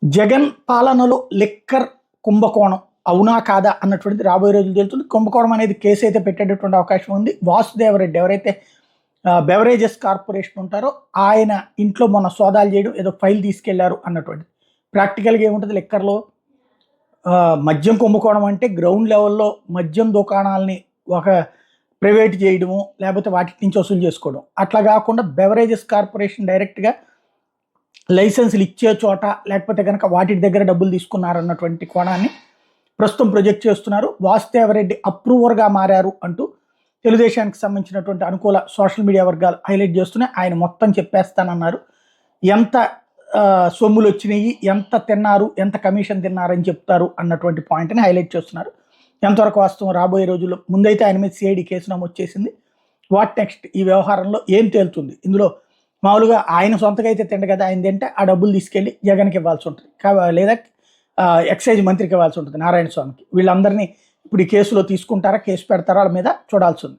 జగన్ పాలనలో లిక్కర్ కుంభకోణం అవునా కాదా అన్నటువంటిది రాబోయే రోజులు తెలుస్తుంది. కుంభకోణం అనేది కేసు అయితే పెట్టేటటువంటి అవకాశం ఉంది. వాసుదేవరెడ్డి ఎవరైతే బెవరేజెస్ కార్పొరేషన్ ఉంటారో ఆయన ఇంట్లో మొన్న సోదాలు చేయడం, ఏదో ఫైల్ తీసుకెళ్లారు అన్నటువంటిది. ప్రాక్టికల్గా ఏముంటుంది లిక్కర్లో మద్యం కుంభకోణం అంటే గ్రౌండ్ లెవెల్లో మద్యం దుకాణాలని ఒక ప్రైవేట్ చేయడము, లేకపోతే వాటి నుంచి వసూలు చేసుకోవడం. అట్లా కాకుండా బెవరేజెస్ కార్పొరేషన్ డైరెక్ట్గా లైసెన్సులు ఇచ్చే చోట లేకపోతే కనుక వాటి దగ్గర డబ్బులు తీసుకున్నారన్నటువంటి కోణాన్ని ప్రస్తుతం ప్రొజెక్ట్ చేస్తున్నారు. వాసుదేవరెడ్డి అప్రూవర్గా మారారు అంటూ తెలుగుదేశానికి సంబంధించినటువంటి అనుకూల సోషల్ మీడియా వర్గాలు హైలైట్ చేస్తున్నాయి. ఆయన మొత్తం చెప్పేస్తానన్నారు. ఎంత సొమ్ములు వచ్చినాయి, ఎంత తిన్నారు, ఎంత కమిషన్ తిన్నారని చెప్తారు అన్నటువంటి పాయింట్ని హైలైట్ చేస్తున్నారు. ఎంతవరకు వాస్తవం రాబోయే రోజుల్లో. ముందైతే ఆయన మీద సిఐడి కేసు నమోదు చేసింది. What next? ఈ వ్యవహారంలో ఏం తేలుతుంది? ఇందులో మామూలుగా ఆయన సొంతగా అయితే తిండ కదా, ఆయన తింటే ఆ డబ్బులు తీసుకెళ్ళి జగన్కి ఇవ్వాల్సి ఉంటుంది, లేదా ఎక్సైజ్ మంత్రికి ఇవ్వాల్సి ఉంటుంది, నారాయణ స్వామికి. వీళ్ళందరినీ ఇప్పుడు ఈ కేసులో తీసుకుంటారా, కేసు పెడతారా వాళ్ళ మీద చూడాల్సి ఉంది.